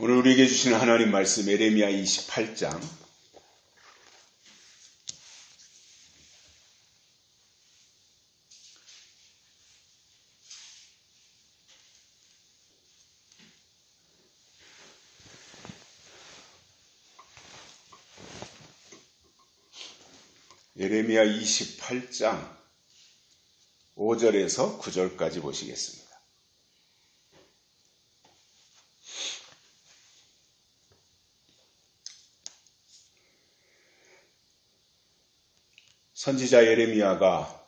오늘 우리에게 주시는 하나님 말씀 예레미야 28장 예레미야 28장 5절에서 9절까지 보시겠습니다. 선지자 예레미야가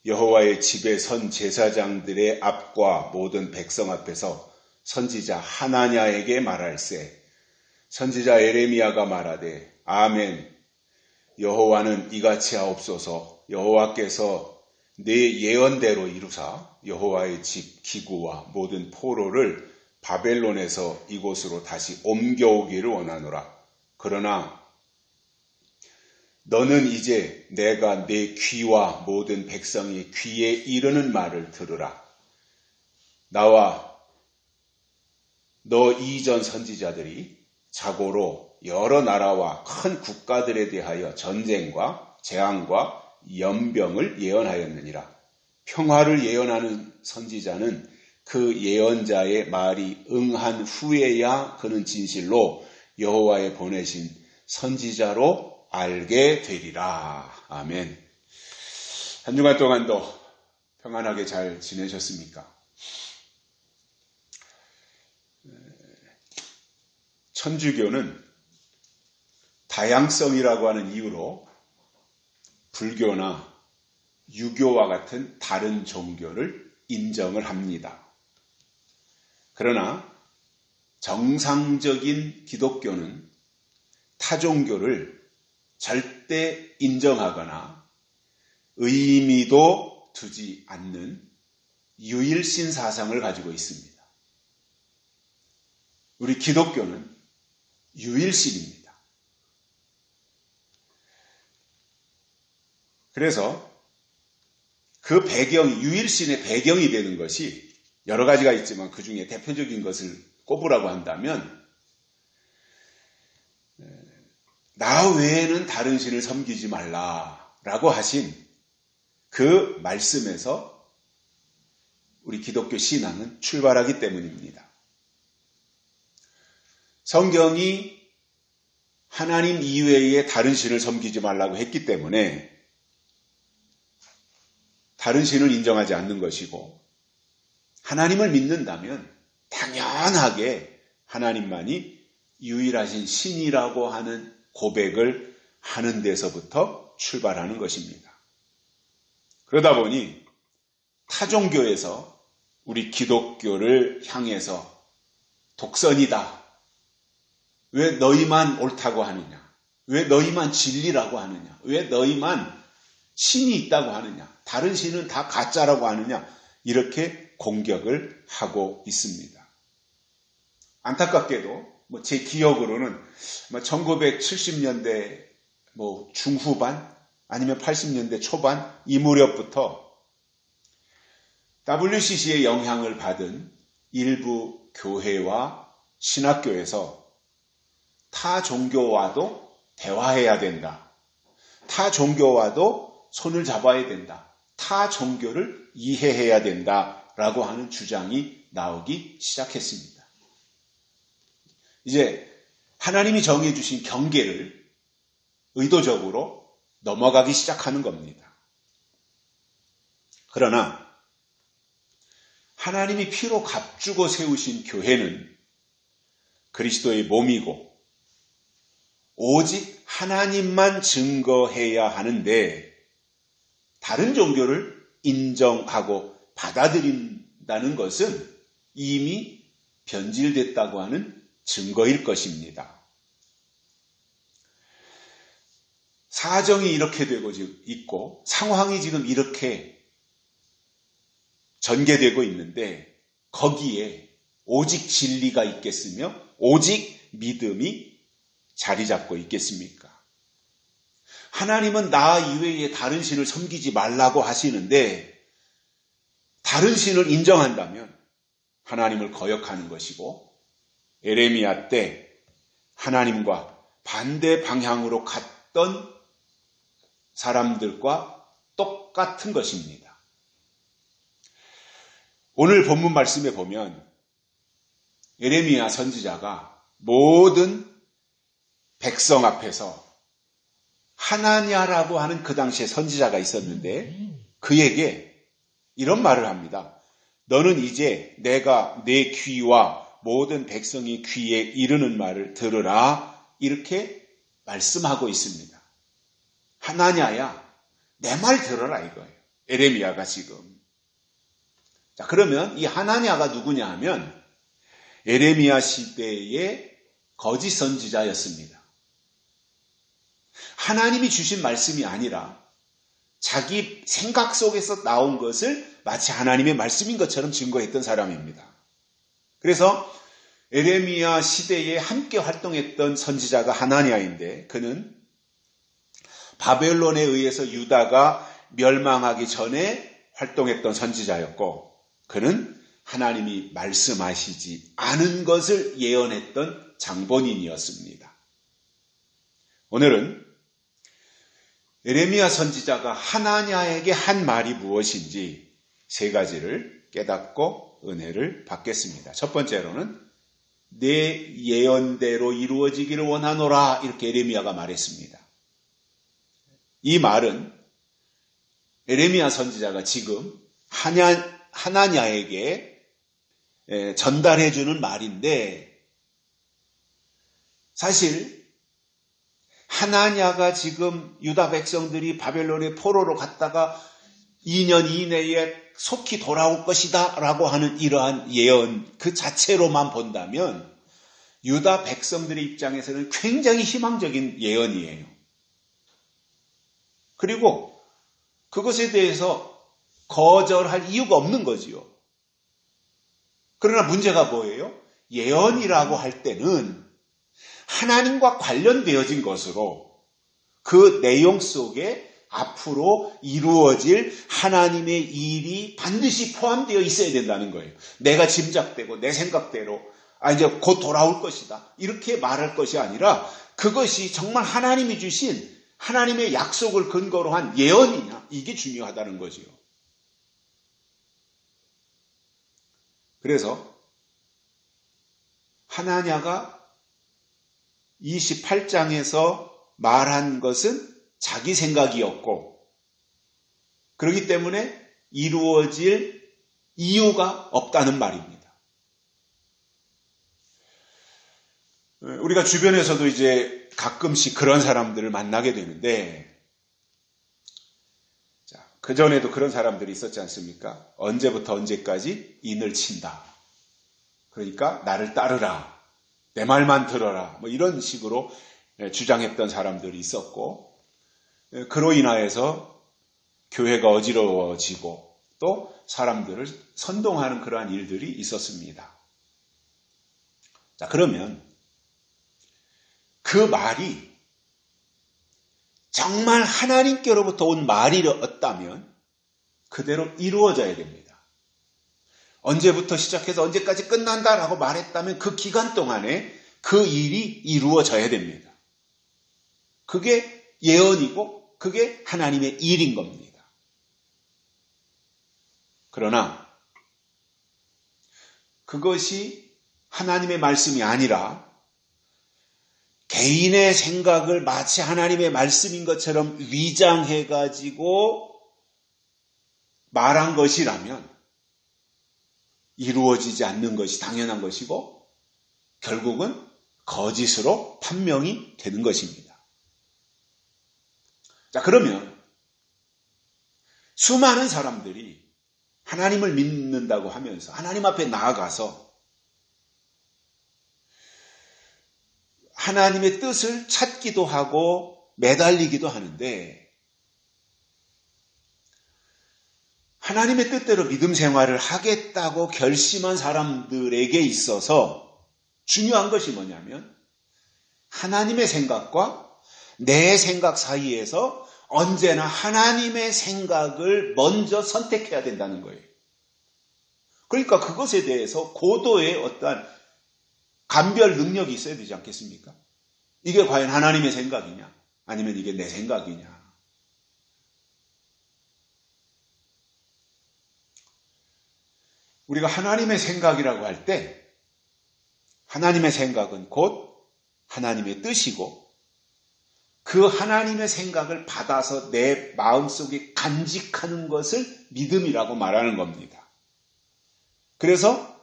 여호와의 집에 선 제사장들의 앞과 모든 백성 앞에서 선지자 하나냐에게 말할세. 선지자 예레미야가 말하되 아멘. 여호와는 이같이 하옵소서. 여호와께서 내 예언대로 이루사 여호와의 집 기구와 모든 포로를 바벨론에서 이곳으로 다시 옮겨오기를 원하노라. 그러나 너는 이제 내가 내 귀와 모든 백성의 귀에 이르는 말을 들으라. 나와 너 이전 선지자들이 자고로 여러 나라와 큰 국가들에 대하여 전쟁과 재앙과 연병을 예언하였느니라. 평화를 예언하는 선지자는 그 예언자의 말이 응한 후에야 그는 진실로 여호와의 보내신 선지자로 알게 되리라. 아멘. 한 주간 동안도 평안하게 잘 지내셨습니까? 천주교는 다양성이라고 하는 이유로 불교나 유교와 같은 다른 종교를 인정을 합니다. 그러나 정상적인 기독교는 타 종교를 절대 인정하거나 의미도 두지 않는 유일신 사상을 가지고 있습니다. 우리 기독교는 유일신입니다. 그래서 그 배경이, 유일신의 배경이 되는 것이 여러 가지가 있지만 그 중에 대표적인 것을 꼽으라고 한다면 나 외에는 다른 신을 섬기지 말라라고 하신 그 말씀에서 우리 기독교 신앙은 출발하기 때문입니다. 성경이 하나님 이외에 다른 신을 섬기지 말라고 했기 때문에 다른 신을 인정하지 않는 것이고, 하나님을 믿는다면 당연하게 하나님만이 유일하신 신이라고 하는 고백을 하는 데서부터 출발하는 것입니다. 그러다 보니 타종교에서 우리 기독교를 향해서 독선이다. 왜 너희만 옳다고 하느냐? 왜 너희만 진리라고 하느냐? 왜 너희만 신이 있다고 하느냐? 다른 신은 다 가짜라고 하느냐? 이렇게 공격을 하고 있습니다. 안타깝게도 제 기억으로는 1970년대 중후반 아니면 80년대 초반 이 무렵부터 WCC의 영향을 받은 일부 교회와 신학교에서 타 종교와도 대화해야 된다. 타 종교와도 손을 잡아야 된다. 타 종교를 이해해야 된다라고 하는 주장이 나오기 시작했습니다. 이제 하나님이 정해주신 경계를 의도적으로 넘어가기 시작하는 겁니다. 그러나 하나님이 피로 값주고 세우신 교회는 그리스도의 몸이고 오직 하나님만 증거해야 하는데 다른 종교를 인정하고 받아들인다는 것은 이미 변질됐다고 하는 증거일 것입니다. 사정이 이렇게 되고 있고 상황이 지금 이렇게 전개되고 있는데 거기에 오직 진리가 있겠으며 오직 믿음이 자리 잡고 있겠습니까? 하나님은 나 이외에 다른 신을 섬기지 말라고 하시는데 다른 신을 인정한다면 하나님을 거역하는 것이고 에레미야 때 하나님과 반대 방향으로 갔던 사람들과 똑같은 것입니다. 오늘 본문 말씀에 보면 에레미야 선지자가 모든 백성 앞에서 하나냐라고 하는 그 당시에 선지자가 있었는데 그에게 이런 말을 합니다. 너는 이제 내가 내 귀와 모든 백성의 귀에 이르는 말을 들으라. 이렇게 말씀하고 있습니다. 하나냐야, 내 말 들어라 이거예요. 에레미야가 지금. 자, 그러면 이 하나냐가 누구냐 하면 에레미야 시대의 거짓 선지자였습니다. 하나님이 주신 말씀이 아니라 자기 생각 속에서 나온 것을 마치 하나님의 말씀인 것처럼 증거했던 사람입니다. 그래서 에레미야 시대에 함께 활동했던 선지자가 하나냐인데 그는 바벨론에 의해서 유다가 멸망하기 전에 활동했던 선지자였고 그는 하나님이 말씀하시지 않은 것을 예언했던 장본인이었습니다. 오늘은 에레미야 선지자가 하나냐에게 한 말이 무엇인지 세 가지를 깨닫고 은혜를 받겠습니다. 첫 번째로는 내 예언대로 이루어지기를 원하노라 이렇게 에레미야가 말했습니다. 이 말은 에레미야 선지자가 지금 하나냐에게 전달해 주는 말인데 사실 하나냐가 지금 유다 백성들이 바벨론의 포로로 갔다가 2년 이내에 속히 돌아올 것이다 라고 하는 이러한 예언 그 자체로만 본다면 유다 백성들의 입장에서는 굉장히 희망적인 예언이에요. 그리고 그것에 대해서 거절할 이유가 없는 거지요. 그러나 문제가 뭐예요? 예언이라고 할 때는 하나님과 관련되어진 것으로 그 내용 속에 앞으로 이루어질 하나님의 일이 반드시 포함되어 있어야 된다는 거예요. 내가 짐작되고 내 생각대로 이제 곧 돌아올 것이다. 이렇게 말할 것이 아니라 그것이 정말 하나님이 주신 하나님의 약속을 근거로 한 예언이냐 이게 중요하다는 거지요. 그래서 하나냐가 28장에서 말한 것은 자기 생각이었고 그렇기 때문에 이루어질 이유가 없다는 말입니다. 우리가 주변에서도 이제 가끔씩 그런 사람들을 만나게 되는데 그전에도 그런 사람들이 있었지 않습니까? 언제부터 언제까지 인을 친다. 그러니까 나를 따르라. 내 말만 들어라. 뭐 이런 식으로 주장했던 사람들이 있었고 그로 인하여서 교회가 어지러워지고 또 사람들을 선동하는 그러한 일들이 있었습니다. 자, 그러면 그 말이 정말 하나님께로부터 온 말이었다면 그대로 이루어져야 됩니다. 언제부터 시작해서 언제까지 끝난다라고 말했다면 그 기간 동안에 그 일이 이루어져야 됩니다. 그게 예언이고 그게 하나님의 일인 겁니다. 그러나 그것이 하나님의 말씀이 아니라 개인의 생각을 마치 하나님의 말씀인 것처럼 위장해가지고 말한 것이라면 이루어지지 않는 것이 당연한 것이고 결국은 거짓으로 판명이 되는 것입니다. 자, 그러면 수많은 사람들이 하나님을 믿는다고 하면서 하나님 앞에 나아가서 하나님의 뜻을 찾기도 하고 매달리기도 하는데 하나님의 뜻대로 믿음 생활을 하겠다고 결심한 사람들에게 있어서 중요한 것이 뭐냐면 하나님의 생각과 내 생각 사이에서 언제나 하나님의 생각을 먼저 선택해야 된다는 거예요. 그러니까 그것에 대해서 고도의 어떠한 감별 능력이 있어야 되지 않겠습니까? 이게 과연 하나님의 생각이냐? 아니면 이게 내 생각이냐? 우리가 하나님의 생각이라고 할 때 하나님의 생각은 곧 하나님의 뜻이고 그 하나님의 생각을 받아서 내 마음속에 간직하는 것을 믿음이라고 말하는 겁니다. 그래서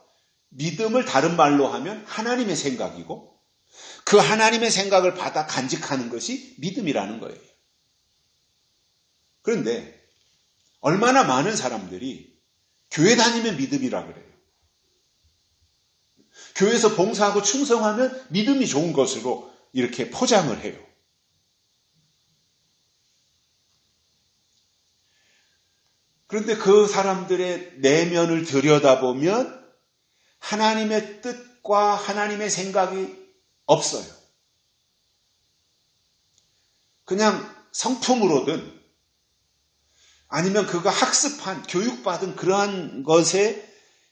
믿음을 다른 말로 하면 하나님의 생각이고 그 하나님의 생각을 받아 간직하는 것이 믿음이라는 거예요. 그런데 얼마나 많은 사람들이 교회 다니면 믿음이라 그래요. 교회에서 봉사하고 충성하면 믿음이 좋은 것으로 이렇게 포장을 해요. 그런데 그 사람들의 내면을 들여다보면 하나님의 뜻과 하나님의 생각이 없어요. 그냥 성품으로든 아니면 그가 학습한, 교육받은 그러한 것에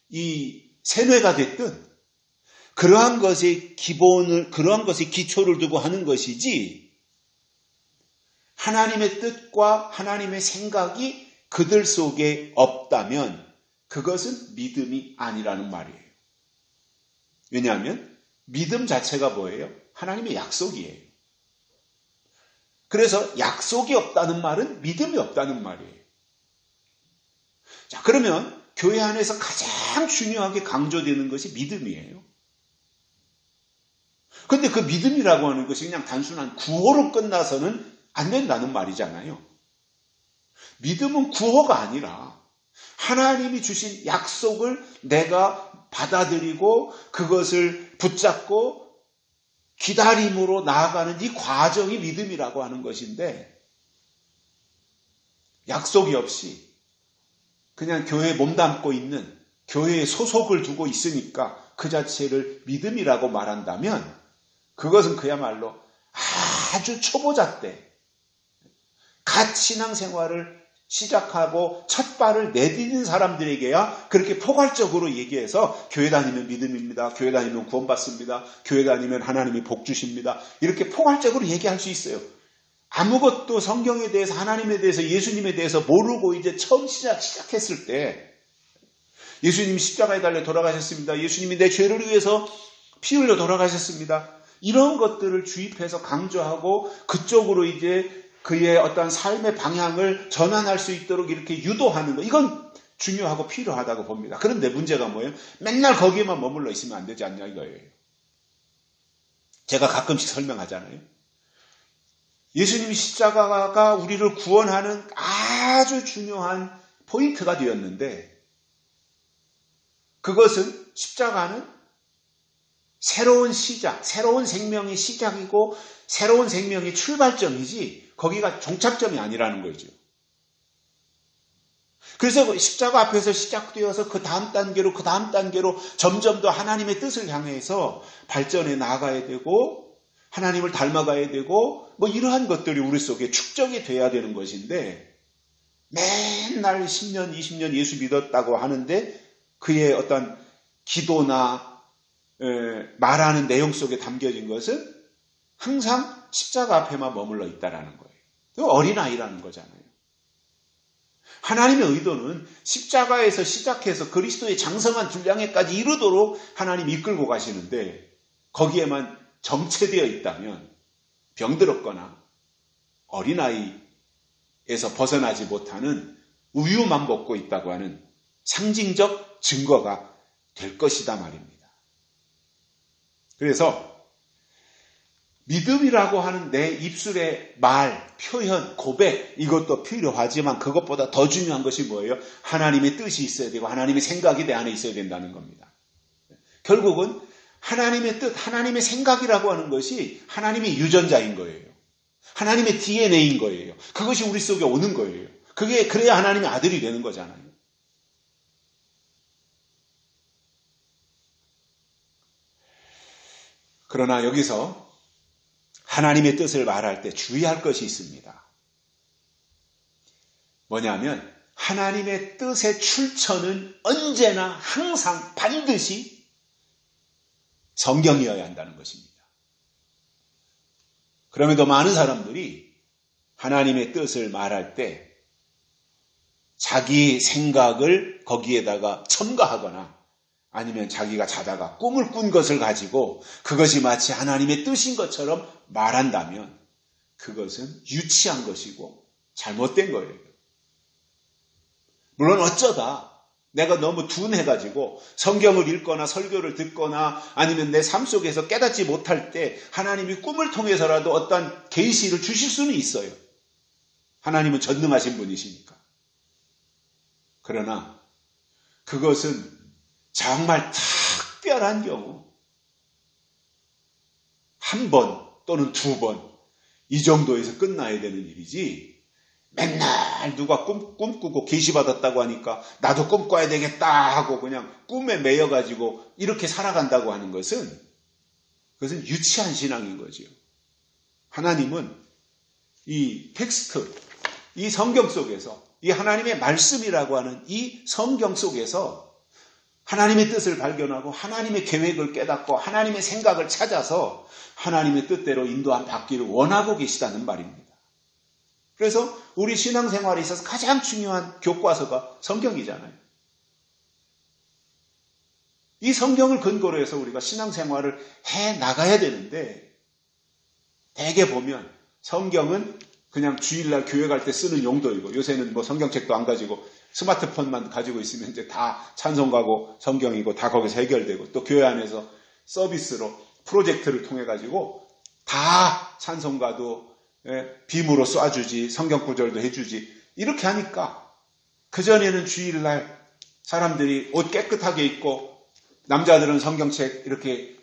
이 세뇌가 됐든 그러한 것의 기본을, 그러한 것의 기초를 두고 하는 것이지 하나님의 뜻과 하나님의 생각이 그들 속에 없다면 그것은 믿음이 아니라는 말이에요. 왜냐하면 믿음 자체가 뭐예요? 하나님의 약속이에요. 그래서 약속이 없다는 말은 믿음이 없다는 말이에요. 자, 그러면 교회 안에서 가장 중요하게 강조되는 것이 믿음이에요. 그런데 그 믿음이라고 하는 것이 그냥 단순한 구호로 끝나서는 안 된다는 말이잖아요. 믿음은 구호가 아니라 하나님이 주신 약속을 내가 받아들이고 그것을 붙잡고 기다림으로 나아가는 이 과정이 믿음이라고 하는 것인데 약속이 없이 그냥 교회에 몸담고 있는 교회에 소속을 두고 있으니까 그 자체를 믿음이라고 말한다면 그것은 그야말로 아주 초보자 때 갓 신앙생활을 시작하고 첫 발을 내디딘 사람들에게야 그렇게 포괄적으로 얘기해서 교회 다니면 믿음입니다. 교회 다니면 구원받습니다. 교회 다니면 하나님이 복 주십니다. 이렇게 포괄적으로 얘기할 수 있어요. 아무것도 성경에 대해서 하나님에 대해서 예수님에 대해서 모르고 이제 처음 시작했을 때 예수님이 십자가에 달려 돌아가셨습니다. 예수님이 내 죄를 위해서 피 흘려 돌아가셨습니다. 이런 것들을 주입해서 강조하고 그쪽으로 이제 그의 어떤 삶의 방향을 전환할 수 있도록 이렇게 유도하는 것, 이건 중요하고 필요하다고 봅니다. 그런데 문제가 뭐예요? 맨날 거기에만 머물러 있으면 안 되지 않냐 이거예요. 제가 가끔씩 설명하잖아요. 예수님이 십자가가 우리를 구원하는 아주 중요한 포인트가 되었는데 그것은 십자가는 새로운 시작, 새로운 생명의 시작이고 새로운 생명의 출발점이지 거기가 종착점이 아니라는 거죠. 그래서 십자가 앞에서 시작되어서 그 다음 단계로 점점 더 하나님의 뜻을 향해서 발전해 나아가야 되고 하나님을 닮아가야 되고 뭐 이러한 것들이 우리 속에 축적이 돼야 되는 것인데 맨날 10년, 20년 예수 믿었다고 하는데 그의 어떤 기도나 말하는 내용 속에 담겨진 것은 항상 십자가 앞에만 머물러 있다라는 거예요. 어린아이라는 거잖아요. 하나님의 의도는 십자가에서 시작해서 그리스도의 장성한 분량에까지 이르도록 하나님이 이끌고 가시는데 거기에만 정체되어 있다면 병들었거나 어린아이에서 벗어나지 못하는 우유만 먹고 있다고 하는 상징적 증거가 될 것이다 말입니다. 그래서 믿음이라고 하는 내 입술의 말, 표현, 고백 이것도 필요하지만 그것보다 더 중요한 것이 뭐예요? 하나님의 뜻이 있어야 되고 하나님의 생각이 내 안에 있어야 된다는 겁니다. 결국은 하나님의 뜻, 하나님의 생각이라고 하는 것이 하나님의 유전자인 거예요. 하나님의 DNA인 거예요. 그것이 우리 속에 오는 거예요. 그래야 하나님의 아들이 되는 거잖아요. 그러나 여기서 하나님의 뜻을 말할 때 주의할 것이 있습니다. 뭐냐면 하나님의 뜻의 출처는 언제나 항상 반드시 성경이어야 한다는 것입니다. 그럼에도 많은 사람들이 하나님의 뜻을 말할 때 자기 생각을 거기에다가 첨가하거나 아니면 자기가 자다가 꿈을 꾼 것을 가지고 그것이 마치 하나님의 뜻인 것처럼 말한다면 그것은 유치한 것이고 잘못된 거예요. 물론 어쩌다 내가 너무 둔해가지고 성경을 읽거나 설교를 듣거나 아니면 내 삶 속에서 깨닫지 못할 때 하나님이 꿈을 통해서라도 어떤 계시를 주실 수는 있어요. 하나님은 전능하신 분이시니까. 그러나 그것은 정말 특별한 경우 한 번 또는 두 번 이 정도에서 끝나야 되는 일이지 맨날 누가 꿈꾸고 계시받았다고 하니까 나도 꿈꿔야 되겠다 하고 그냥 꿈에 매여가지고 이렇게 살아간다고 하는 것은 그것은 유치한 신앙인 거지요. 하나님은 이 텍스트, 이 성경 속에서 이 하나님의 말씀이라고 하는 이 성경 속에서 하나님의 뜻을 발견하고 하나님의 계획을 깨닫고 하나님의 생각을 찾아서 하나님의 뜻대로 인도함 받기를 원하고 계시다는 말입니다. 그래서 우리 신앙생활에 있어서 가장 중요한 교과서가 성경이잖아요. 이 성경을 근거로 해서 우리가 신앙생활을 해 나가야 되는데 대개 보면 성경은 그냥 주일날 교회 갈 때 쓰는 용도이고 요새는 뭐 성경책도 안 가지고 스마트폰만 가지고 있으면 이제 다 찬송가고 성경이고 다 거기서 해결되고 또 교회 안에서 서비스로 프로젝트를 통해 가지고 다 찬송가도 빔으로 쏴주지 성경 구절도 해주지 이렇게 하니까 그전에는 주일날 사람들이 옷 깨끗하게 입고 남자들은 성경책 이렇게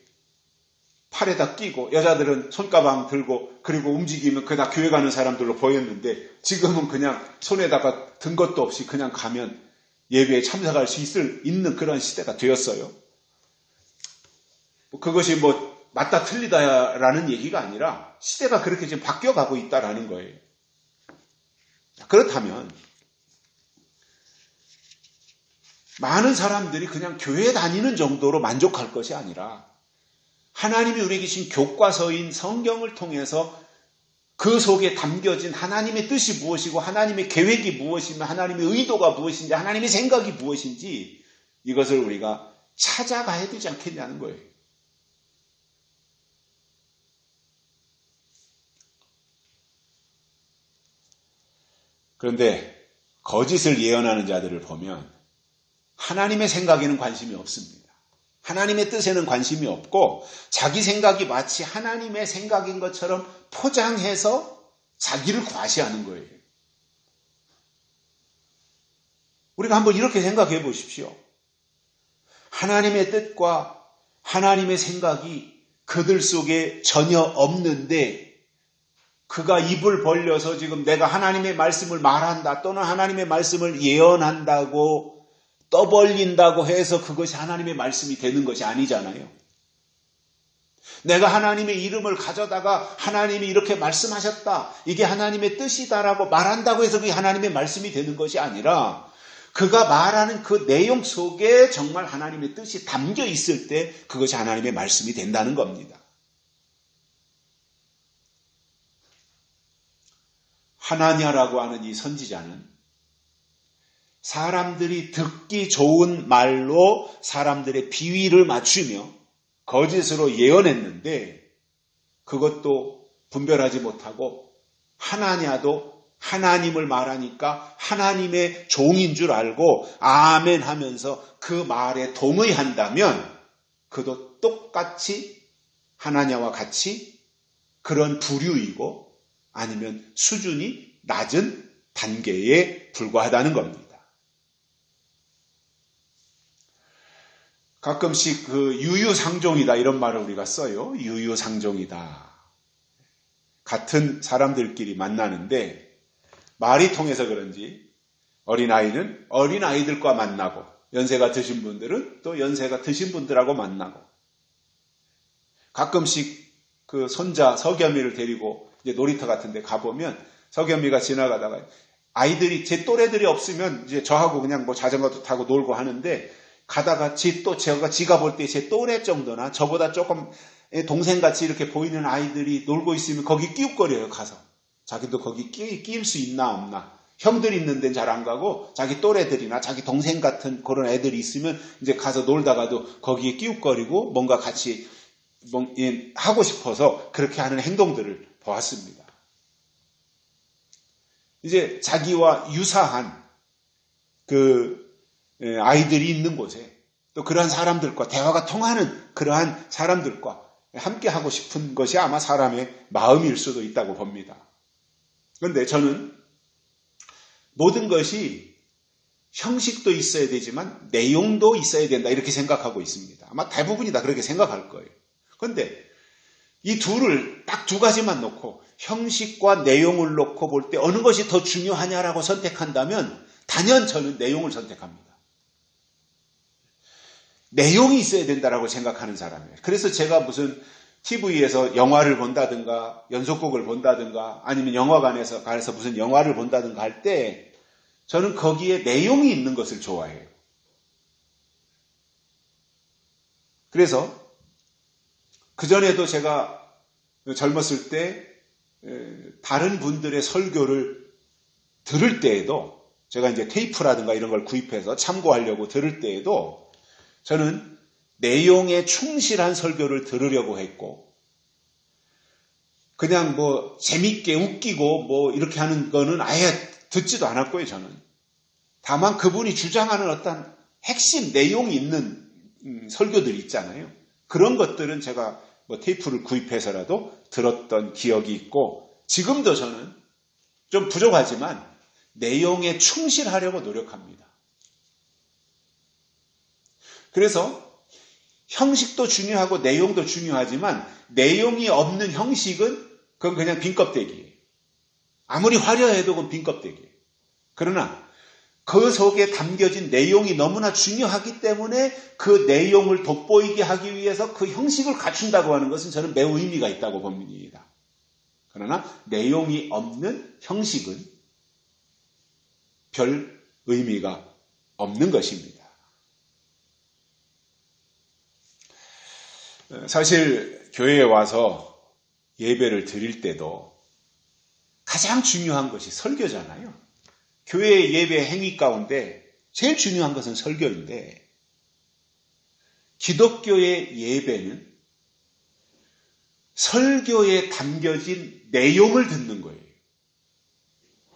팔에다 끼고 여자들은 손가방 들고 그리고 움직이면 그다 교회 가는 사람들로 보였는데 지금은 그냥 손에다가 든 것도 없이 그냥 가면 예배에 참석할 수 있는 그런 시대가 되었어요. 그것이 뭐 맞다 틀리다라는 얘기가 아니라 시대가 그렇게 지금 바뀌어가고 있다라는 거예요. 그렇다면 많은 사람들이 그냥 교회 다니는 정도로 만족할 것이 아니라 하나님이 우리에게 주신 교과서인 성경을 통해서 그 속에 담겨진 하나님의 뜻이 무엇이고 하나님의 계획이 무엇이며 하나님의 의도가 무엇인지 하나님의 생각이 무엇인지 이것을 우리가 찾아가야 되지 않겠냐는 거예요. 그런데 거짓을 예언하는 자들을 보면 하나님의 생각에는 관심이 없습니다. 하나님의 뜻에는 관심이 없고 자기 생각이 마치 하나님의 생각인 것처럼 포장해서 자기를 과시하는 거예요. 우리가 한번 이렇게 생각해 보십시오. 하나님의 뜻과 하나님의 생각이 그들 속에 전혀 없는데 그가 입을 벌려서 지금 내가 하나님의 말씀을 말한다 또는 하나님의 말씀을 예언한다고 떠벌린다고 해서 그것이 하나님의 말씀이 되는 것이 아니잖아요. 내가 하나님의 이름을 가져다가 하나님이 이렇게 말씀하셨다. 이게 하나님의 뜻이다라고 말한다고 해서 그게 하나님의 말씀이 되는 것이 아니라 그가 말하는 그 내용 속에 정말 하나님의 뜻이 담겨 있을 때 그것이 하나님의 말씀이 된다는 겁니다. 하나냐라고 하는 이 선지자는 사람들이 듣기 좋은 말로 사람들의 비위를 맞추며 거짓으로 예언했는데 그것도 분별하지 못하고 하나냐도 하나님을 말하니까 하나님의 종인 줄 알고 아멘 하면서 그 말에 동의한다면 그도 똑같이 하나냐와 같이 그런 부류이고 아니면 수준이 낮은 단계에 불과하다는 겁니다. 가끔씩 그 유유상종이다 이런 말을 우리가 써요. 유유상종이다. 같은 사람들끼리 만나는데 말이 통해서 그런지 어린아이는 어린아이들과 만나고 연세가 드신 분들은 또 연세가 드신 분들하고 만나고 가끔씩 그 손자 서겸이를 데리고 이제 놀이터 같은 데 가보면 서겸이가 지나가다가 아이들이 제 또래들이 없으면 이제 저하고 그냥 뭐 자전거도 타고 놀고 하는데 가다가 지가 볼 때 제 또래 정도나 저보다 조금 동생같이 이렇게 보이는 아이들이 놀고 있으면 거기 끼웃거려요, 가서. 자기도 거기 끼일 수 있나 없나. 형들 있는 데는 잘 안 가고 자기 또래들이나 자기 동생 같은 그런 애들이 있으면 이제 가서 놀다가도 거기에 끼웃거리고 뭔가 같이 하고 싶어서 그렇게 하는 행동들을 보았습니다. 이제 자기와 유사한 아이들이 있는 곳에 또 그러한 사람들과 대화가 통하는 그러한 사람들과 함께 하고 싶은 것이 아마 사람의 마음일 수도 있다고 봅니다. 그런데 저는 모든 것이 형식도 있어야 되지만 내용도 있어야 된다 이렇게 생각하고 있습니다. 아마 대부분이 다 그렇게 생각할 거예요. 그런데 이 둘을 딱 두 가지만 놓고 형식과 내용을 놓고 볼 때 어느 것이 더 중요하냐라고 선택한다면 단연 저는 내용을 선택합니다. 내용이 있어야 된다라고 생각하는 사람이에요. 그래서 제가 무슨 TV에서 영화를 본다든가 연속곡을 본다든가 아니면 영화관에서 가서 무슨 영화를 본다든가 할 때 저는 거기에 내용이 있는 것을 좋아해요. 그래서 그전에도 제가 젊었을 때 다른 분들의 설교를 들을 때에도 제가 이제 테이프라든가 이런 걸 구입해서 참고하려고 들을 때에도 저는 내용에 충실한 설교를 들으려고 했고 그냥 뭐 재밌게 웃기고 뭐 이렇게 하는 거는 아예 듣지도 않았고요, 저는. 다만 그분이 주장하는 어떤 핵심 내용이 있는 설교들이 있잖아요. 그런 것들은 제가 뭐 테이프를 구입해서라도 들었던 기억이 있고 지금도 저는 좀 부족하지만 내용에 충실하려고 노력합니다. 그래서 형식도 중요하고 내용도 중요하지만 내용이 없는 형식은 그건 그냥 빈 껍데기예요. 아무리 화려해도 그건 빈 껍데기예요. 그러나 그 속에 담겨진 내용이 너무나 중요하기 때문에 그 내용을 돋보이게 하기 위해서 그 형식을 갖춘다고 하는 것은 저는 매우 의미가 있다고 봅니다. 그러나 내용이 없는 형식은 별 의미가 없는 것입니다. 사실 교회에 와서 예배를 드릴 때도 가장 중요한 것이 설교잖아요. 교회의 예배 행위 가운데 제일 중요한 것은 설교인데 기독교의 예배는 설교에 담겨진 내용을 듣는 거예요.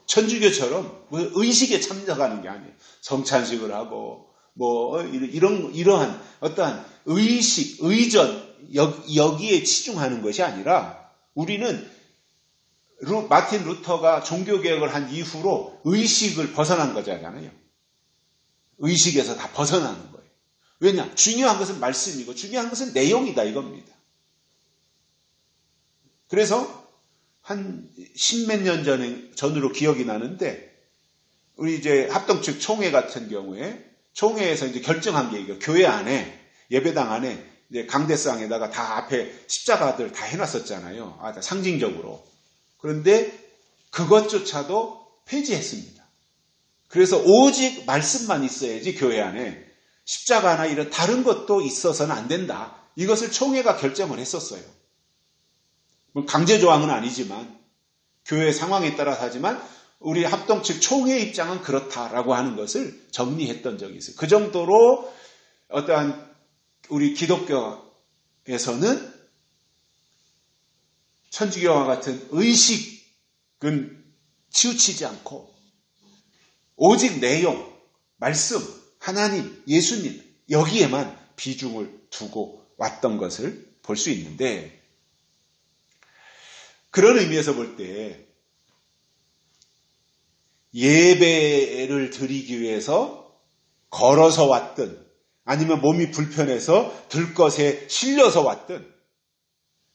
천주교처럼 뭐 의식에 참석하는 게 아니에요. 성찬식을 하고 뭐 이러한 어떠한 의식, 의전 여기에 치중하는 것이 아니라 우리는 마틴 루터가 종교개혁을 한 이후로 의식을 벗어난 거잖아요. 의식에서 다 벗어나는 거예요. 왜냐? 중요한 것은 말씀이고 중요한 것은 내용이다 이겁니다. 그래서 한 십몇 년 전으로 기억이 나는데 우리 이제 합동 측 총회 같은 경우에 총회에서 이제 결정한 게 이거 교회 안에 예배당 안에 이제 강대상에다가 다 앞에 십자가들 다 해놨었잖아요. 상징적으로. 그런데 그것조차도 폐지했습니다. 그래서 오직 말씀만 있어야지 교회 안에 십자가나 이런 다른 것도 있어서는 안 된다. 이것을 총회가 결정을 했었어요. 강제 조항은 아니지만 교회 상황에 따라서 하지만 우리 합동 측 총회 입장은 그렇다라고 하는 것을 정리했던 적이 있어요. 그 정도로 어떠한 우리 기독교에서는 천주교와 같은 의식은 치우치지 않고 오직 내용, 말씀, 하나님, 예수님 여기에만 비중을 두고 왔던 것을 볼 수 있는데 그런 의미에서 볼 때 예배를 드리기 위해서 걸어서 왔든 아니면 몸이 불편해서 들것에 실려서 왔든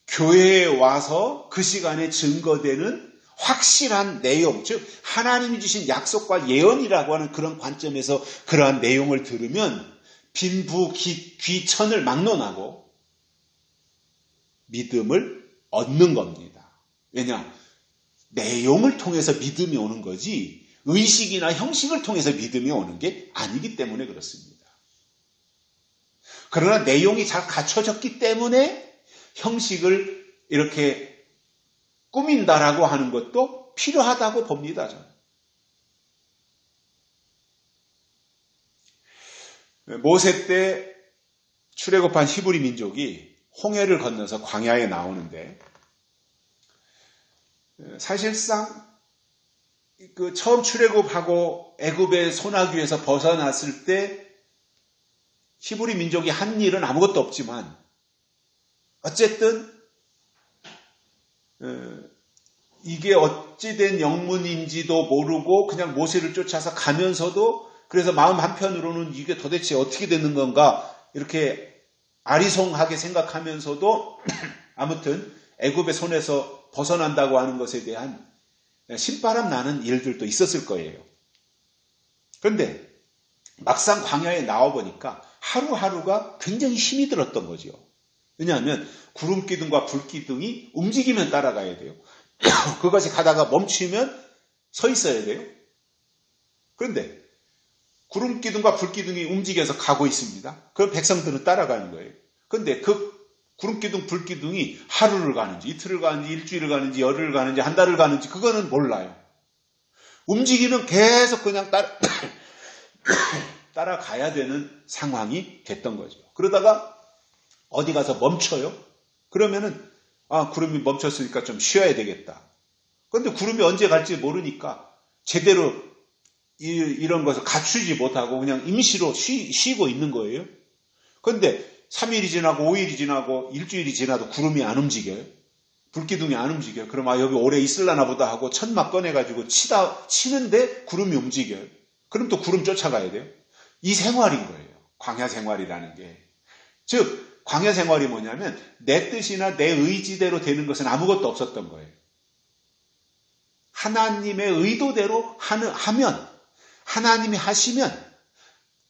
교회에 와서 그 시간에 증거되는 확실한 내용, 즉 하나님이 주신 약속과 예언이라고 하는 그런 관점에서 그러한 내용을 들으면 빈부 귀천을 막론하고 믿음을 얻는 겁니다. 왜냐? 내용을 통해서 믿음이 오는 거지 의식이나 형식을 통해서 믿음이 오는 게 아니기 때문에 그렇습니다. 그러나 내용이 잘 갖춰졌기 때문에 형식을 이렇게 꾸민다라고 하는 것도 필요하다고 봅니다. 저는. 모세 때 출애굽한 히브리 민족이 홍해를 건너서 광야에 나오는데 사실상 그 처음 출애굽하고 애굽의 소나기에서 벗어났을 때 히브리 민족이 한 일은 아무것도 없지만 어쨌든 이게 어찌된 영문인지도 모르고 그냥 모세를 쫓아서 가면서도 그래서 마음 한편으로는 이게 도대체 어떻게 되는 건가 이렇게 아리송하게 생각하면서도 아무튼 애굽의 손에서 벗어난다고 하는 것에 대한 신바람 나는 일들도 있었을 거예요. 그런데 막상 광야에 나와보니까 하루하루가 굉장히 힘이 들었던 거죠. 왜냐하면 구름기둥과 불기둥이 움직이면 따라가야 돼요. 그것이 가다가 멈추면 서 있어야 돼요. 그런데 구름기둥과 불기둥이 움직여서 가고 있습니다. 그럼 백성들은 따라가는 거예요. 그런데 그 구름기둥, 불기둥이 하루를 가는지, 이틀을 가는지, 일주일을 가는지, 열흘을 가는지, 한 달을 가는지 그거는 몰라요. 움직이면 계속 그냥 따라가야 되는 상황이 됐던 거죠. 그러다가 어디 가서 멈춰요. 그러면은 구름이 멈췄으니까 좀 쉬어야 되겠다. 그런데 구름이 언제 갈지 모르니까 제대로 이런 것을 갖추지 못하고 그냥 임시로 쉬고 있는 거예요. 그런데 3일이 지나고 5일이 지나고 일주일이 지나도 구름이 안 움직여요. 불기둥이 안 움직여요. 그럼 여기 오래 있을라나 보다 하고 천막 꺼내가지고 치는데 구름이 움직여요. 그럼 또 구름 쫓아가야 돼요. 이 생활인 거예요. 광야 생활이라는 게. 즉 광야 생활이 뭐냐면 내 뜻이나 내 의지대로 되는 것은 아무것도 없었던 거예요. 하나님의 의도대로 하면 하나님이 하시면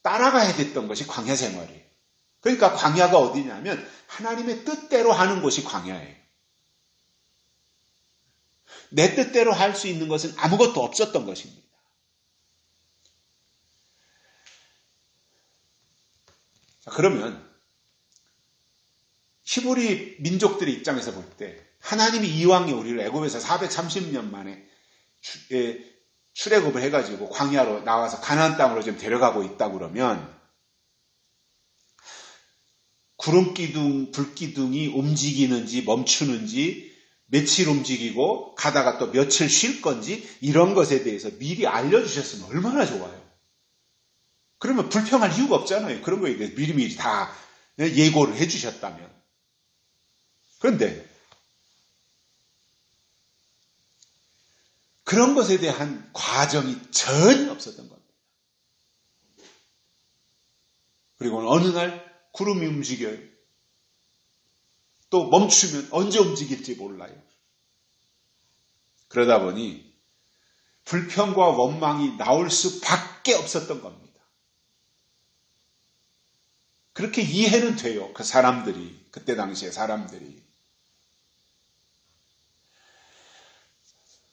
따라가야 됐던 것이 광야 생활이에요. 그러니까 광야가 어디냐면 하나님의 뜻대로 하는 곳이 광야예요. 내 뜻대로 할 수 있는 것은 아무것도 없었던 것입니다. 자, 그러면 히브리 민족들의 입장에서 볼 때 하나님이 이왕에 우리를 애굽에서 430년 만에 출애굽을 해가지고 광야로 나와서 가나안 땅으로 좀 데려가고 있다 그러면 구름기둥, 불기둥이 움직이는지 멈추는지 며칠 움직이고 가다가 또 며칠 쉴 건지 이런 것에 대해서 미리 알려주셨으면 얼마나 좋아요. 그러면 불평할 이유가 없잖아요. 그런 거에 대해서 미리미리 다 예고를 해주셨다면. 그런데 그런 것에 대한 과정이 전혀 없었던 겁니다. 그리고 어느 날 구름이 움직여요. 또 멈추면 언제 움직일지 몰라요. 그러다 보니 불평과 원망이 나올 수밖에 없었던 겁니다. 그렇게 이해는 돼요. 그 사람들이, 그때 당시에 사람들이.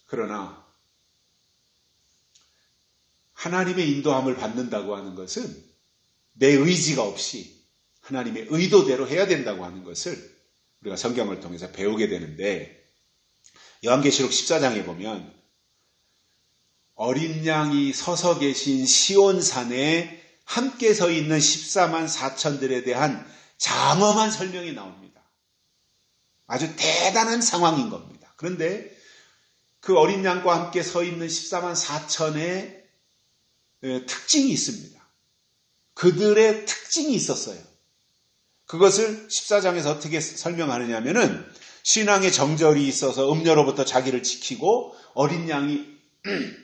그러나 하나님의 인도함을 받는다고 하는 것은 내 의지가 없이 하나님의 의도대로 해야 된다고 하는 것을 우리가 성경을 통해서 배우게 되는데 요한계시록 14장에 보면 어린 양이 서서 계신 시온산에 함께 서 있는 14만 4천들에 대한 장엄한 설명이 나옵니다. 아주 대단한 상황인 겁니다. 그런데 그 어린 양과 함께 서 있는 14만 4천의 특징이 있습니다. 그들의 특징이 있었어요. 그것을 14장에서 어떻게 설명하느냐면은 신앙의 정절이 있어서 음녀로부터 자기를 지키고 어린 양이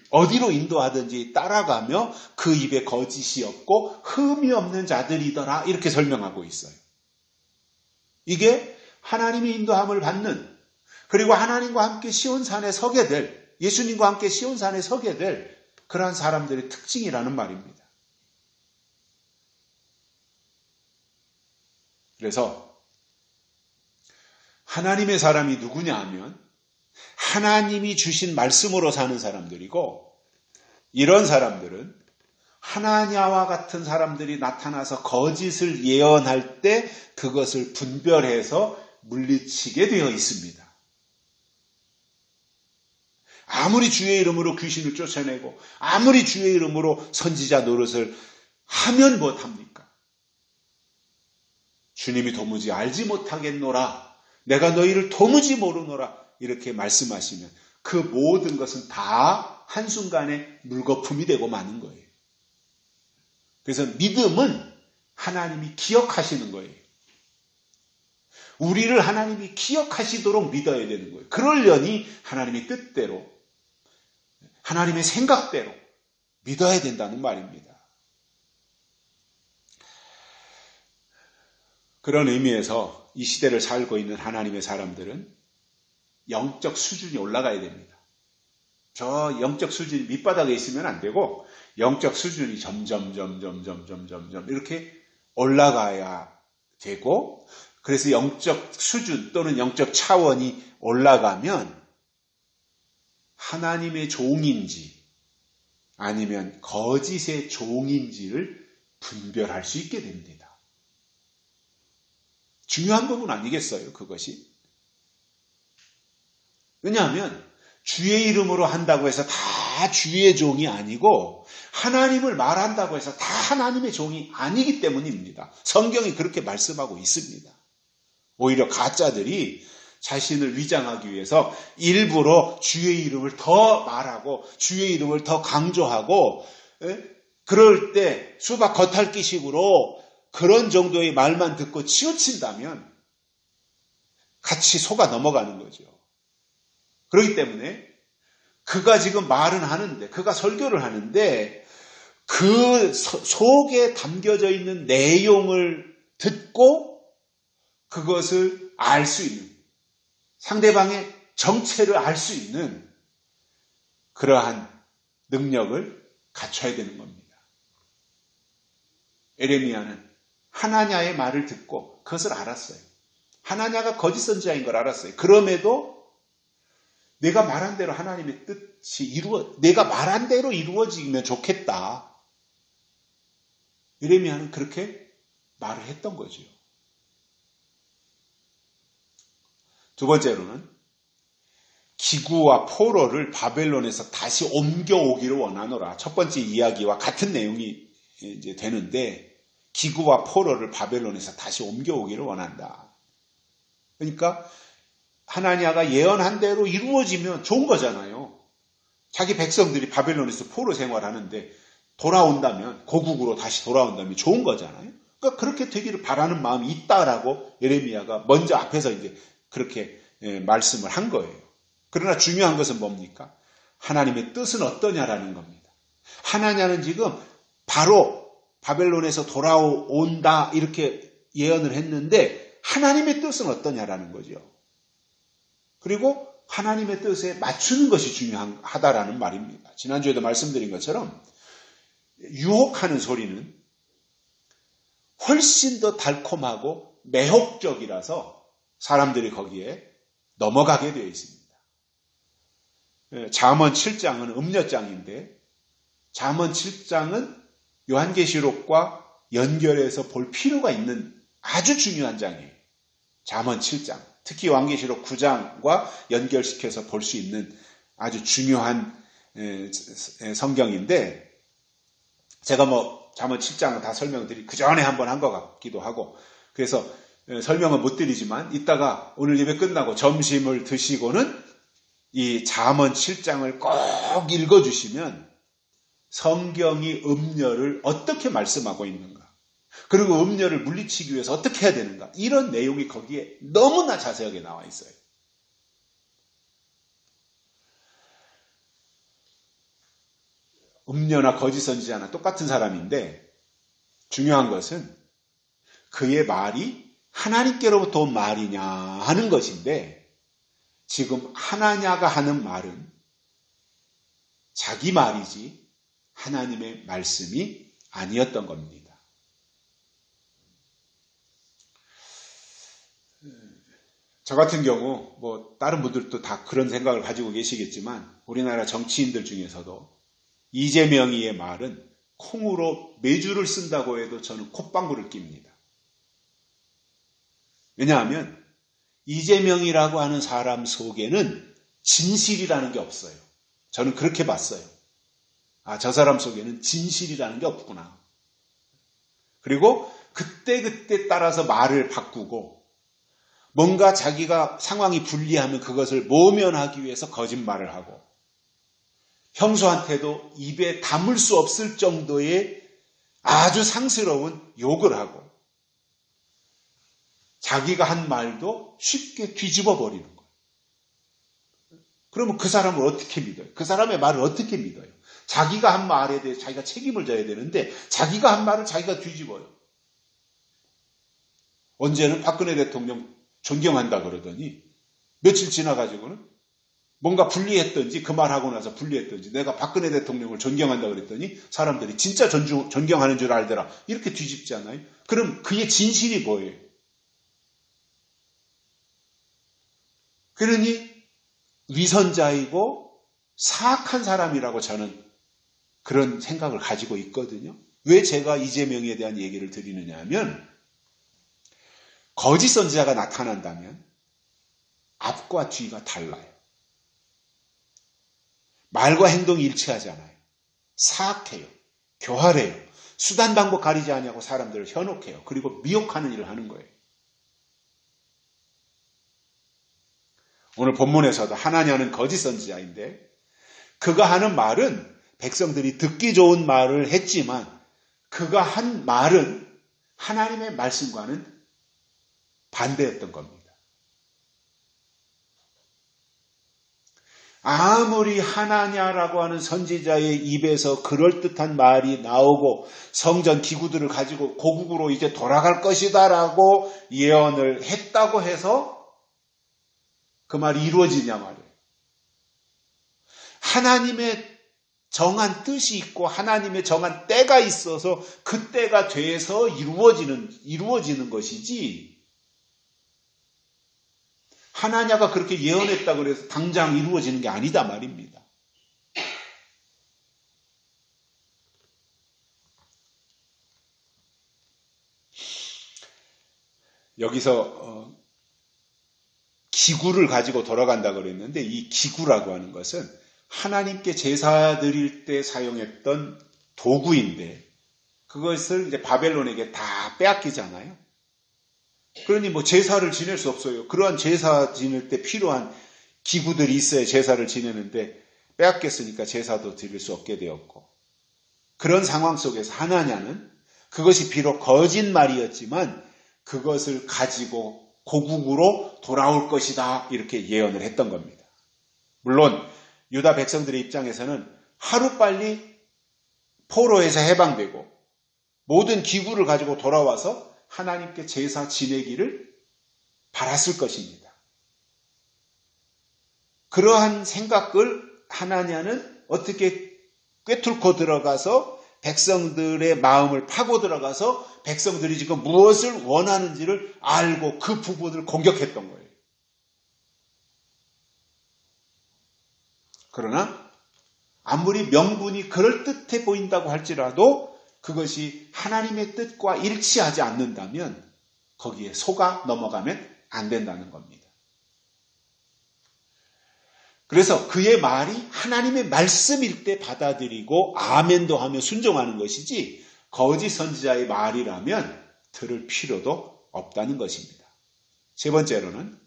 어디로 인도하든지 따라가며 그 입에 거짓이 없고 흠이 없는 자들이더라 이렇게 설명하고 있어요. 이게 하나님의 인도함을 받는 그리고 하나님과 함께 시온산에 서게 될 예수님과 함께 시온산에 서게 될 그러한 사람들의 특징이라는 말입니다. 그래서 하나님의 사람이 누구냐 하면 하나님이 주신 말씀으로 사는 사람들이고 이런 사람들은 하나냐와 같은 사람들이 나타나서 거짓을 예언할 때 그것을 분별해서 물리치게 되어 있습니다. 아무리 주의 이름으로 귀신을 쫓아내고 아무리 주의 이름으로 선지자 노릇을 하면 못합니까? 주님이 도무지 알지 못하겠노라. 내가 너희를 도무지 모르노라. 이렇게 말씀하시면 그 모든 것은 다 한순간에 물거품이 되고 마는 거예요. 그래서 믿음은 하나님이 기억하시는 거예요. 우리를 하나님이 기억하시도록 믿어야 되는 거예요. 그러려니 하나님의 뜻대로, 하나님의 생각대로 믿어야 된다는 말입니다. 그런 의미에서 이 시대를 살고 있는 하나님의 사람들은 영적 수준이 올라가야 됩니다. 저 영적 수준이 밑바닥에 있으면 안 되고 영적 수준이 점점 이렇게 올라가야 되고, 그래서 영적 수준 또는 영적 차원이 올라가면 하나님의 종인지 아니면 거짓의 종인지를 분별할 수 있게 됩니다. 중요한 부분 아니겠어요, 그것이? 왜냐하면 주의 이름으로 한다고 해서 다 주의 종이 아니고 하나님을 말한다고 해서 다 하나님의 종이 아니기 때문입니다. 성경이 그렇게 말씀하고 있습니다. 오히려 가짜들이 자신을 위장하기 위해서 일부러 주의 이름을 더 말하고 주의 이름을 더 강조하고, 그럴 때 수박 겉핥기식으로 그런 정도의 말만 듣고 치우친다면 같이 속아 넘어가는 거죠. 그렇기 때문에 그가 지금 말은 하는데, 그가 설교를 하는데 그 속에 담겨져 있는 내용을 듣고 그것을 알 수 있는, 상대방의 정체를 알 수 있는 그러한 능력을 갖춰야 되는 겁니다. 에레미야는 하나냐의 말을 듣고 그것을 알았어요. 하나냐가 거짓 선지자인 걸 알았어요. 그럼에도 내가 말한 대로 하나님의 뜻이 내가 말한 대로 이루어지면 좋겠다. 에레미야는 그렇게 말을 했던 거죠. 두 번째로는 기구와 포로를 바벨론에서 다시 옮겨오기를 원하노라. 첫 번째 이야기와 같은 내용이 이제 되는데, 기구와 포로를 바벨론에서 다시 옮겨오기를 원한다. 그러니까 하나냐가 예언한 대로 이루어지면 좋은 거잖아요. 자기 백성들이 바벨론에서 포로 생활하는데 돌아온다면, 고국으로 다시 돌아온다면 좋은 거잖아요. 그러니까 그렇게 되기를 바라는 마음이 있다라고 에레미야가 먼저 앞에서 이제 그렇게 말씀을 한 거예요. 그러나 중요한 것은 뭡니까? 하나님의 뜻은 어떠냐라는 겁니다. 하나냐는 지금 바로 바벨론에서 돌아온다 이렇게 예언을 했는데 하나님의 뜻은 어떠냐라는 거죠. 그리고 하나님의 뜻에 맞추는 것이 중요하다라는 말입니다. 지난주에도 말씀드린 것처럼 유혹하는 소리는 훨씬 더 달콤하고 매혹적이라서 사람들이 거기에 넘어가게 되어 있습니다. 잠언 7장은 음녀장인데 잠언 7장은 요한계시록과 연결해서 볼 필요가 있는 아주 중요한 장이에요. 잠언 7장. 특히 요한계시록 9장과 연결시켜서 볼 수 있는 아주 중요한 성경인데, 제가 잠언 7장은 다 설명을 그 전에 한번 한 것 같기도 하고, 그래서 설명은 못 드리지만 이따가 오늘 예배 끝나고 점심을 드시고는 이 잠언 7장을 꼭 읽어주시면 성경이 음녀를 어떻게 말씀하고 있는가, 그리고 음녀를 물리치기 위해서 어떻게 해야 되는가, 이런 내용이 거기에 너무나 자세하게 나와 있어요. 음녀나 거짓 선지자나 똑같은 사람인데 중요한 것은 그의 말이 하나님께로부터 온 말이냐 하는 것인데, 지금 하나냐가 하는 말은 자기 말이지 하나님의 말씀이 아니었던 겁니다. 저 같은 경우 다른 분들도 다 그런 생각을 가지고 계시겠지만 우리나라 정치인들 중에서도 이재명이의 말은 콩으로 메주를 쓴다고 해도 저는 콧방구를 낍니다. 왜냐하면 이재명이라고 하는 사람 속에는 진실이라는 게 없어요. 저는 그렇게 봤어요. 저 사람 속에는 진실이라는 게 없구나. 그리고 그때그때 따라서 말을 바꾸고 뭔가 자기가 상황이 불리하면 그것을 모면하기 위해서 거짓말을 하고 형수한테도 입에 담을 수 없을 정도의 아주 상스러운 욕을 하고 자기가 한 말도 쉽게 뒤집어 버리는 거예요. 그러면 그 사람을 어떻게 믿어요? 그 사람의 말을 어떻게 믿어요? 자기가 한 말에 대해 자기가 책임을 져야 되는데 자기가 한 말을 자기가 뒤집어요. 언제는 박근혜 대통령 존경한다 그러더니 며칠 지나가지고는 뭔가 불리했던지 그 말하고 나서 불리했던지 내가 박근혜 대통령을 존경한다 그랬더니 사람들이 진짜 존경하는 줄 알더라. 이렇게 뒤집지 않아요? 그럼 그의 진실이 뭐예요? 그러니 위선자이고 사악한 사람이라고 저는 그런 생각을 가지고 있거든요. 왜 제가 이재명에 대한 얘기를 드리느냐 하면 거짓 선지자가 나타난다면 앞과 뒤가 달라요. 말과 행동이 일치하지 않아요. 사악해요. 교활해요. 수단 방법 가리지 않냐고 사람들을 현혹해요. 그리고 미혹하는 일을 하는 거예요. 오늘 본문에서도 하나냐는 거짓 선지자인데 그가 하는 말은 백성들이 듣기 좋은 말을 했지만 그가 한 말은 하나님의 말씀과는 반대였던 겁니다. 아무리 하나냐라고 하는 선지자의 입에서 그럴듯한 말이 나오고 성전 기구들을 가지고 고국으로 이제 돌아갈 것이다라고 예언을 했다고 해서 그 말이 이루어지냐 말이에요. 하나님의 정한 뜻이 있고 하나님의 정한 때가 있어서 그 때가 돼서 이루어지는 것이지 하나냐가 그렇게 예언했다고 그래서 당장 이루어지는 게 아니다 말입니다. 여기서 기구를 가지고 돌아간다고 그랬는데 이 기구라고 하는 것은 하나님께 제사 드릴 때 사용했던 도구인데 그것을 이제 바벨론에게 다 빼앗기잖아요. 그러니 제사를 지낼 수 없어요. 그러한 제사 지낼 때 필요한 기구들이 있어야 제사를 지내는데 빼앗겼으니까 제사도 드릴 수 없게 되었고 그런 상황 속에서 하나냐는 그것이 비록 거짓말이었지만 그것을 가지고 고국으로 돌아올 것이다 이렇게 예언을 했던 겁니다. 물론 유다 백성들의 입장에서는 하루빨리 포로에서 해방되고 모든 기구를 가지고 돌아와서 하나님께 제사 지내기를 바랐을 것입니다. 그러한 생각을 하나냐는 어떻게 꿰뚫고 들어가서 백성들의 마음을 파고 들어가서 백성들이 지금 무엇을 원하는지를 알고 그 부분을 공격했던 거예요. 그러나 아무리 명분이 그럴듯해 보인다고 할지라도 그것이 하나님의 뜻과 일치하지 않는다면 거기에 속아 넘어가면 안 된다는 겁니다. 그래서 그의 말이 하나님의 말씀일 때 받아들이고 아멘도 하며 순종하는 것이지 거짓 선지자의 말이라면 들을 필요도 없다는 것입니다. 세 번째로는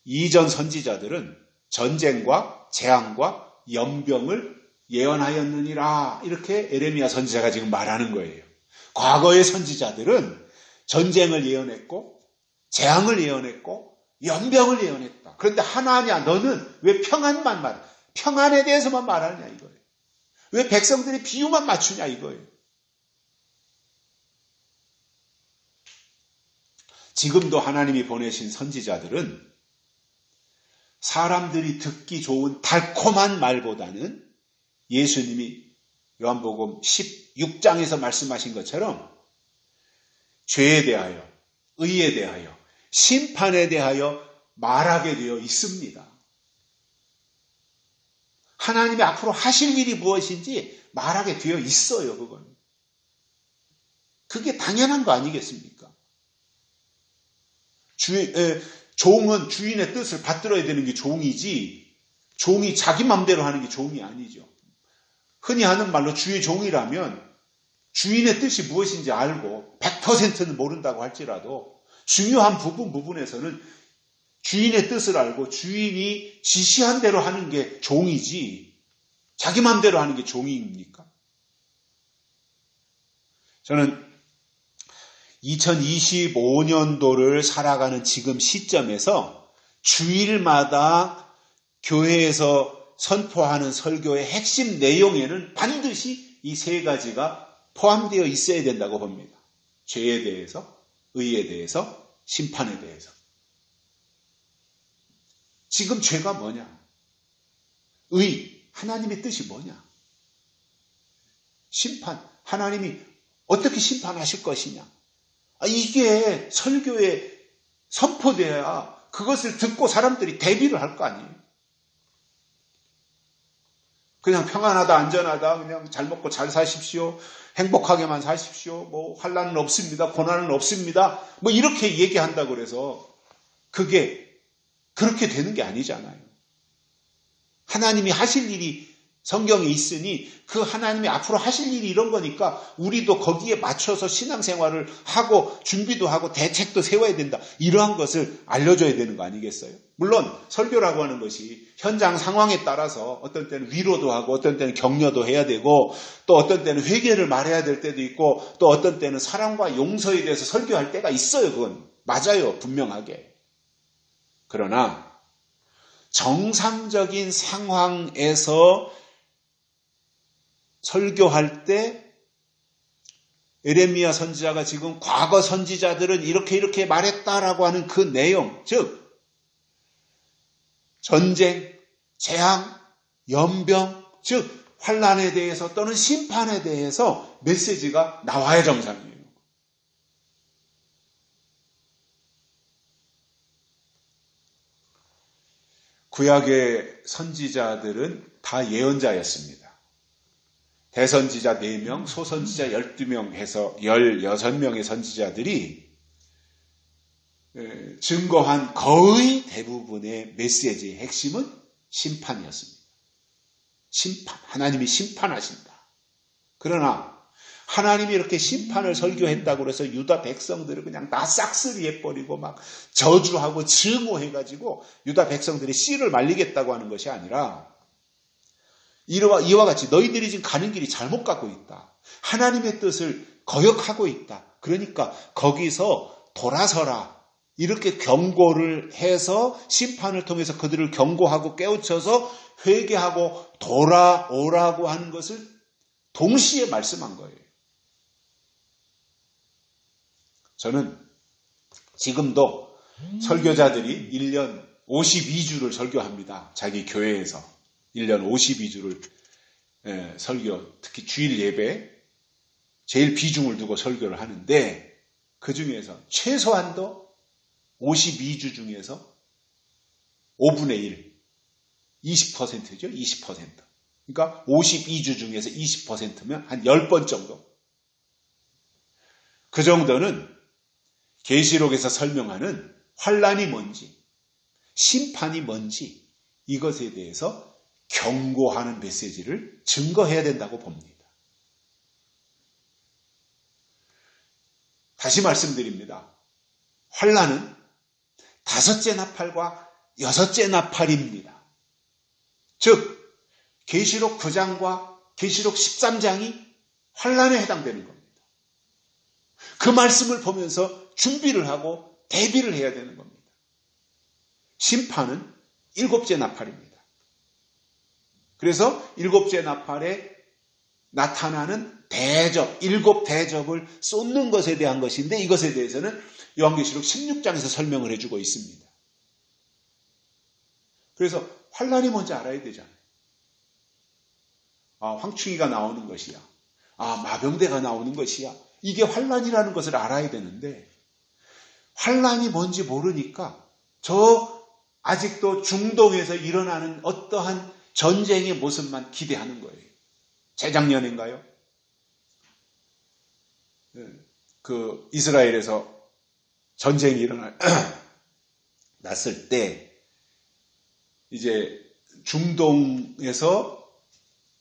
이전 선지자들은 전쟁과 재앙과 연병을 예언하였느니라 이렇게 에레미야 선지자가 지금 말하는 거예요. 과거의 선지자들은 전쟁을 예언했고 재앙을 예언했고 연병을 예언했다. 그런데 하나냐 너는 왜 평안만 말해? 평안에 대해서만 말하냐 이거예요. 왜 백성들이 비유만 맞추냐 이거예요. 지금도 하나님이 보내신 선지자들은 사람들이 듣기 좋은 달콤한 말보다는 예수님이 요한복음 16장에서 말씀하신 것처럼 죄에 대하여, 의에 대하여, 심판에 대하여 말하게 되어 있습니다. 하나님이 앞으로 하실 일이 무엇인지 말하게 되어 있어요. 그게 당연한 거 아니겠습니까? 종은 주인의 뜻을 받들어야 되는 게 종이지, 종이 자기 맘대로 하는 게 종이 아니죠. 흔히 하는 말로 주의 종이라면 주인의 뜻이 무엇인지 알고 100%는 모른다고 할지라도 중요한 부분에서는 주인의 뜻을 알고 주인이 지시한 대로 하는 게 종이지, 자기 맘대로 하는 게 종입니까? 저는 2025년도를 살아가는 지금 시점에서 주일마다 교회에서 선포하는 설교의 핵심 내용에는 반드시 이 세 가지가 포함되어 있어야 된다고 봅니다. 죄에 대해서, 의에 대해서, 심판에 대해서. 지금 죄가 뭐냐? 의, 하나님의 뜻이 뭐냐? 심판, 하나님이 어떻게 심판하실 것이냐? 이게 설교에 선포되어야 그것을 듣고 사람들이 대비를 할 거 아니에요. 그냥 평안하다, 안전하다, 그냥 잘 먹고 잘 사십시오, 행복하게만 사십시오, 뭐 환난은 없습니다, 고난은 없습니다, 뭐 이렇게 얘기한다고 그래서 그게 그렇게 되는 게 아니잖아요. 하나님이 하실 일이 성경에 있으니 그 하나님이 앞으로 하실 일이 이런 거니까 우리도 거기에 맞춰서 신앙생활을 하고 준비도 하고 대책도 세워야 된다. 이러한 것을 알려줘야 되는 거 아니겠어요? 물론 설교라고 하는 것이 현장 상황에 따라서 어떤 때는 위로도 하고 어떤 때는 격려도 해야 되고 또 어떤 때는 회개를 말해야 될 때도 있고 또 어떤 때는 사랑과 용서에 대해서 설교할 때가 있어요. 그건 맞아요. 분명하게. 그러나 정상적인 상황에서 설교할 때 에레미야 선지자가 지금 과거 선지자들은 이렇게 말했다라고 하는 그 내용, 즉 전쟁, 재앙, 연병, 즉 환난에 대해서 또는 심판에 대해서 메시지가 나와야 정상이에요. 구약의 선지자들은 다 예언자였습니다. 대선지자 4명, 소선지자 12명 해서 16명의 선지자들이 증거한 거의 대부분의 메시지의 핵심은 심판이었습니다. 심판, 하나님이 심판하신다. 그러나 하나님이 이렇게 심판을 설교했다고 해서 유다 백성들을 그냥 다 싹쓸이 해버리고 막 저주하고 증오해가지고 유다 백성들이 씨를 말리겠다고 하는 것이 아니라 이와 같이 너희들이 지금 가는 길이 잘못 가고 있다. 하나님의 뜻을 거역하고 있다. 그러니까 거기서 돌아서라. 이렇게 경고를 해서 심판을 통해서 그들을 경고하고 깨우쳐서 회개하고 돌아오라고 하는 것을 동시에 말씀한 거예요. 저는 지금도 설교자들이 1년 52주를 설교합니다. 자기 교회에서 1년 52주를 설교, 특히 주일 예배 제일 비중을 두고 설교를 하는데 그 중에서 최소한도 52주 중에서 5분의 1, 20%죠. 20%. 그러니까 52주 중에서 20%면 한 10번 정도. 그 정도는 계시록에서 설명하는 환난이 뭔지, 심판이 뭔지 이것에 대해서 경고하는 메시지를 증거해야 된다고 봅니다. 다시 말씀드립니다. 환난은 5째 나팔과 6째 나팔입니다. 즉 계시록 9장과 계시록 13장이 환난에 해당되는 겁니다. 그 말씀을 보면서 준비를 하고 대비를 해야 되는 겁니다. 심판은 7째 나팔입니다. 그래서 7째 나팔에 나타나는 대접, 7 대접을 쏟는 것에 대한 것인데 이것에 대해서는 요한계시록 16장에서 설명을 해주고 있습니다. 그래서 환난이 뭔지 알아야 되잖아요. 황충이가 나오는 것이야. 마병대가 나오는 것이야. 이게 환난이라는 것을 알아야 되는데 환난이 뭔지 모르니까 아직도 중동에서 일어나는 어떠한 전쟁의 모습만 기대하는 거예요. 재작년인가요? 그 이스라엘에서 전쟁이 일어났을 때 이제 중동에서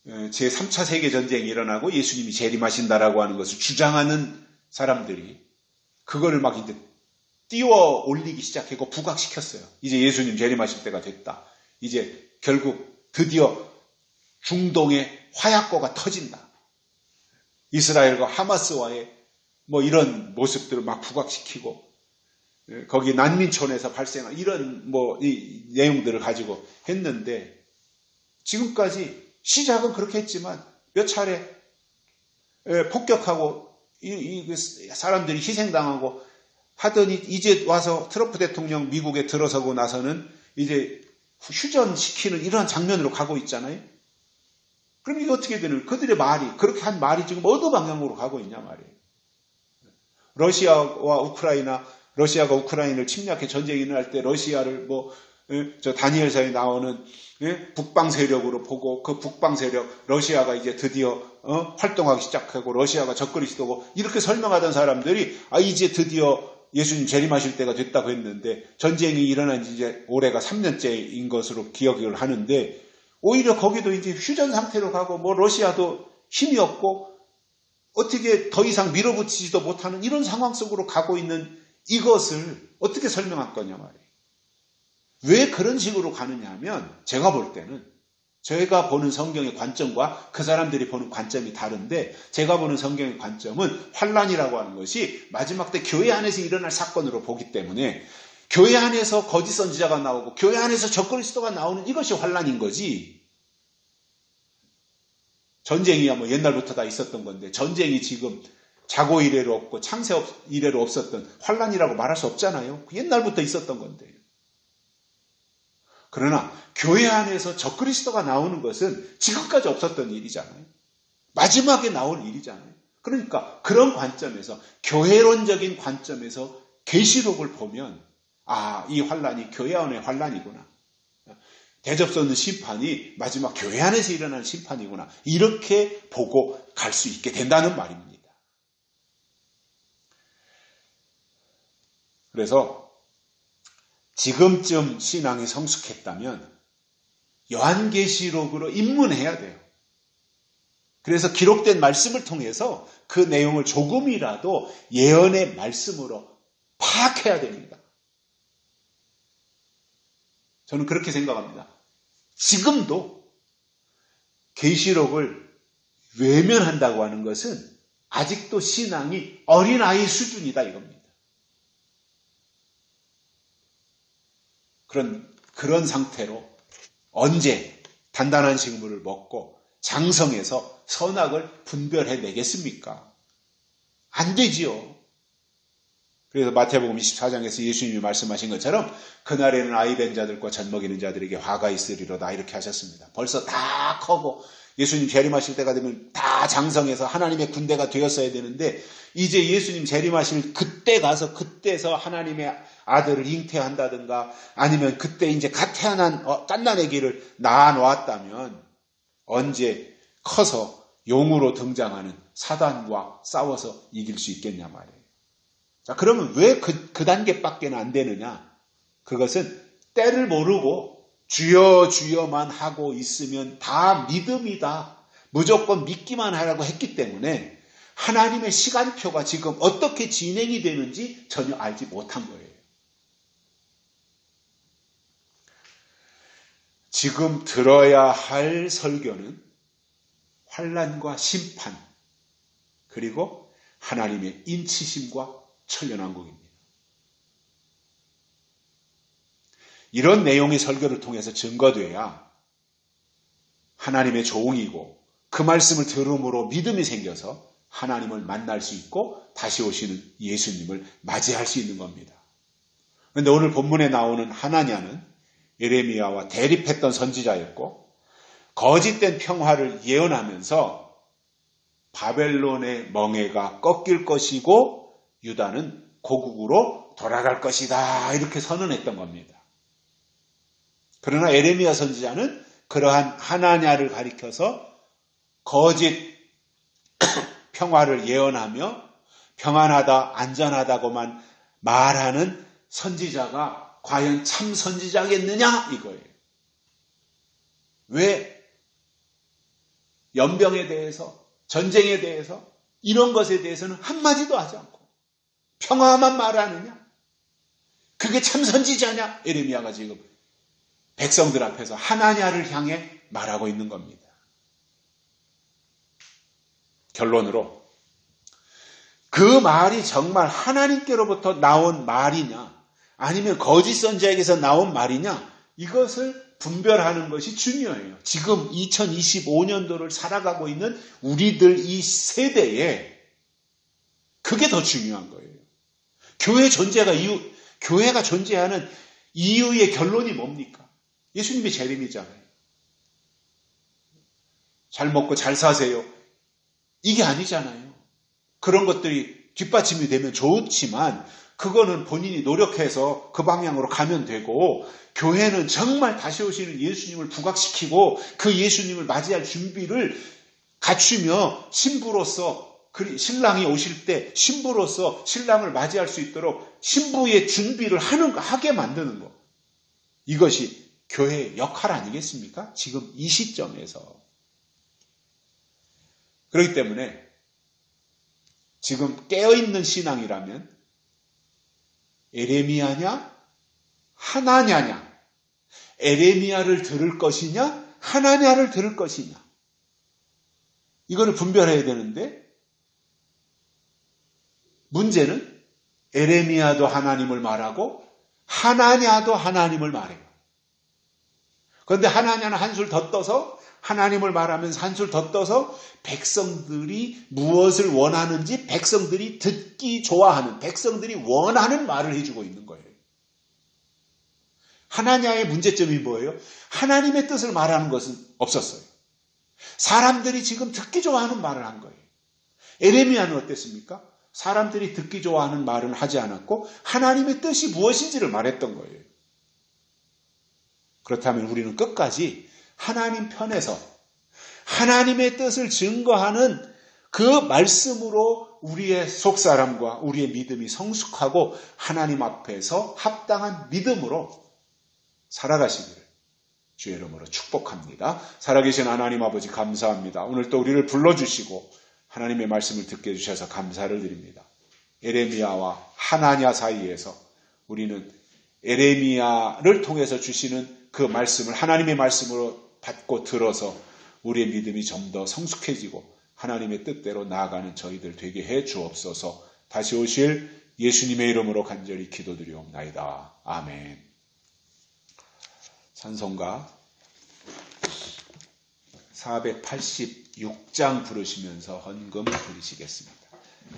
제3차 세계전쟁이 일어나고 예수님이 재림하신다라고 하는 것을 주장하는 사람들이 그거를 막 이제 띄워 올리기 시작하고 부각시켰어요. 이제 예수님 재림하실 때가 됐다. 이제 결국 드디어 중동의 화약고가 터진다. 이스라엘과 하마스와의 뭐 이런 모습들을 막 부각시키고 거기 난민촌에서 발생한 이런 뭐 이 내용들을 가지고 했는데 지금까지 시작은 그렇게 했지만 몇 차례 폭격하고 사람들이 희생당하고 하더니 이제 와서 트럼프 대통령 미국에 들어서고 나서는 이제 휴전시키는 이런 장면으로 가고 있잖아요. 그럼 이게 어떻게 되는 그들의 말이 그렇게 한 말이 지금 어느 방향으로 가고 있냐 말이에요. 러시아가 우크라이나를 침략해 전쟁이 일어날 때 러시아를 저 다니엘서에 나오는 북방 세력으로 보고 그 북방 세력 러시아가 이제 드디어 활동하기 시작하고 러시아가 적그리스도고 이렇게 설명하던 사람들이 이제 드디어 예수님 재림하실 때가 됐다고 했는데 전쟁이 일어난 지 이제 올해가 3년째인 것으로 기억을 하는데 오히려 거기도 이제 휴전 상태로 가고 뭐 러시아도 힘이 없고 어떻게 더 이상 밀어붙이지도 못하는 이런 상황 속으로 가고 있는 이것을 어떻게 설명할 거냐 말이에요. 왜 그런 식으로 가느냐 하면 제가 볼 때는 제가 보는 성경의 관점과 그 사람들이 보는 관점이 다른데 제가 보는 성경의 관점은 환란이라고 하는 것이 마지막 때 교회 안에서 일어날 사건으로 보기 때문에 교회 안에서 거짓 선지자가 나오고 교회 안에서 적그리스도가 나오는 이것이 환란인 거지. 전쟁이야 뭐 옛날부터 다 있었던 건데 전쟁이 지금 자고 이래로 없고 창세 이래로 없었던 환란이라고 말할 수 없잖아요. 옛날부터 있었던 건데. 그러나 교회 안에서 적그리스도가 나오는 것은 지금까지 없었던 일이잖아요. 마지막에 나올 일이잖아요. 그러니까 그런 관점에서 교회론적인 관점에서 계시록을 보면 이 환란이 교회 안의 환란이구나. 대접받는 심판이 마지막 교회 안에서 일어나는 심판이구나. 이렇게 보고 갈 수 있게 된다는 말입니다. 그래서 지금쯤 신앙이 성숙했다면 요한계시록으로 입문해야 돼요. 그래서 기록된 말씀을 통해서 그 내용을 조금이라도 예언의 말씀으로 파악해야 됩니다. 저는 그렇게 생각합니다. 지금도 계시록을 외면한다고 하는 것은 아직도 신앙이 어린아이 수준이다 이겁니다. 그런 상태로 언제 단단한 식물을 먹고 장성해서 선악을 분별해내겠습니까? 안 되지요. 그래서 마태복음 24장에서 예수님이 말씀하신 것처럼 그날에는 아이된 자들과 젖 먹이는 자들에게 화가 있으리로다 이렇게 하셨습니다. 벌써 다 커고 예수님 재림하실 때가 되면 다 장성해서 하나님의 군대가 되었어야 되는데 이제 예수님 재림하실 그때 가서 그때서 하나님의 아들을 잉태한다든가 아니면 그때 이제 갓 태어난 갓난아기를 낳아놓았다면 언제 커서 용으로 등장하는 사단과 싸워서 이길 수 있겠냐 말이에요. 자, 그러면 왜 그 단계밖에는 안 되느냐? 그것은 때를 모르고 주여 주여만 하고 있으면 다 믿음이다. 무조건 믿기만 하라고 했기 때문에 하나님의 시간표가 지금 어떻게 진행이 되는지 전혀 알지 못한 거예요. 지금 들어야 할 설교는 환난과 심판 그리고 하나님의 인치심과 천년왕국입니다. 이런 내용의 설교를 통해서 증거돼야 하나님의 종이고 그 말씀을 들음으로 믿음이 생겨서 하나님을 만날 수 있고 다시 오시는 예수님을 맞이할 수 있는 겁니다. 그런데 오늘 본문에 나오는 하나냐는 예레미야와 대립했던 선지자였고 거짓된 평화를 예언하면서 바벨론의 멍에가 꺾일 것이고 유다는 고국으로 돌아갈 것이다 이렇게 선언했던 겁니다. 그러나 예레미야 선지자는 그러한 하나냐를 가리켜서 거짓 평화를 예언하며 평안하다, 안전하다고만 말하는 선지자가 과연 참 선지자겠느냐 이거예요. 왜 연병에 대해서, 전쟁에 대해서, 이런 것에 대해서는 한마디도 하지 않고 평화만 말하느냐? 그게 참 선지자냐? 에레미야가 지금 백성들 앞에서 하나냐를 향해 말하고 있는 겁니다. 결론으로 그 말이 정말 하나님께로부터 나온 말이냐 아니면 거짓 선지자에게서 나온 말이냐 이것을 분별하는 것이 중요해요. 지금 2025년도를 살아가고 있는 우리들 이 세대에 그게 더 중요한 거예요. 교회가 존재하는 이유의 결론이 뭡니까? 예수님의 재림이잖아요. 잘 먹고 잘 사세요. 이게 아니잖아요. 그런 것들이 뒷받침이 되면 좋지만 그거는 본인이 노력해서 그 방향으로 가면 되고 교회는 정말 다시 오시는 예수님을 부각시키고 그 예수님을 맞이할 준비를 갖추며 신부로서 신랑이 오실 때 신부로서 신랑을 맞이할 수 있도록 신부의 준비를 하게 만드는 것. 이것이 교회의 역할 아니겠습니까? 지금 이 시점에서. 그렇기 때문에 지금 깨어있는 신앙이라면 에레미야냐 하나냐냐 에레미야를 들을 것이냐 하나냐를 들을 것이냐 이거를 분별해야 되는데 문제는 에레미야도 하나님을 말하고 하나냐도 하나님을 말해요. 그런데 하나냐는 한술 더 떠서 하나님을 말하면서 한술 더 떠서 백성들이 무엇을 원하는지 백성들이 듣기 좋아하는 백성들이 원하는 말을 해주고 있는 거예요. 하나냐의 문제점이 뭐예요? 하나님의 뜻을 말하는 것은 없었어요. 사람들이 지금 듣기 좋아하는 말을 한 거예요. 에레미야는 어땠습니까? 사람들이 듣기 좋아하는 말은 하지 않았고 하나님의 뜻이 무엇인지를 말했던 거예요. 그렇다면 우리는 끝까지 하나님 편에서 하나님의 뜻을 증거하는 그 말씀으로 우리의 속사람과 우리의 믿음이 성숙하고 하나님 앞에서 합당한 믿음으로 살아가시기를 주의 이름으로 축복합니다. 살아계신 하나님 아버지 감사합니다. 오늘 또 우리를 불러주시고 하나님의 말씀을 듣게 해주셔서 감사를 드립니다. 에레미야와 하나냐 사이에서 우리는 에레미야를 통해서 주시는 그 말씀을 하나님의 말씀으로 받고 들어서 우리의 믿음이 좀 더 성숙해지고 하나님의 뜻대로 나아가는 저희들 되게 해 주옵소서. 다시 오실 예수님의 이름으로 간절히 기도드리옵나이다. 아멘. 찬송가 486장 부르시면서 헌금 드리시겠습니다.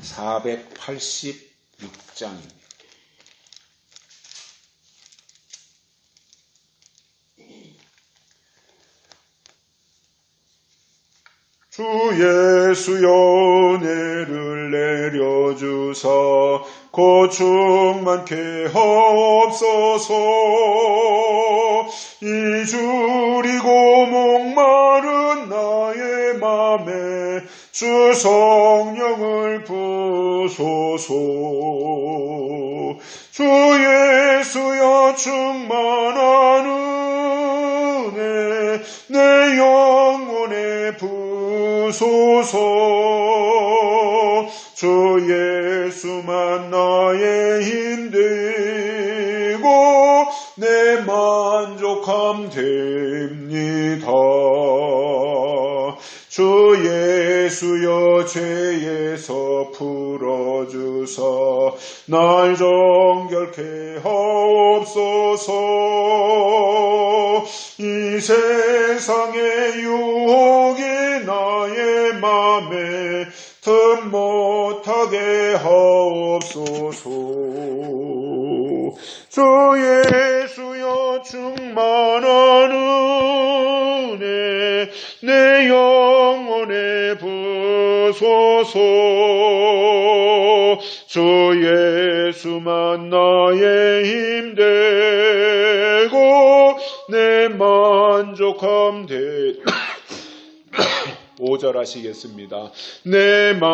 486장입니다. 주 예수여 은혜를 내려주사 고충 많게 하옵소서. 이주리고 목마른 나의 맘에 주 성령을 부소서. 주 예수여 충만한 은혜 내 영혼에 부소서. 주 예수만 나의 힘 되고 내 만족함 됩니다. 주 예수여 죄에서 풀어주사 날 정결케 하옵소서. 이 세상의 유혹이 나의 맘에 틈 못하게 하옵소서. 주 예수여 충만한 은혜 내 영혼에 부소서. 주 예수만 나의 힘 되고 내 만족 기억함되 5절 하시겠습니다. 내 마음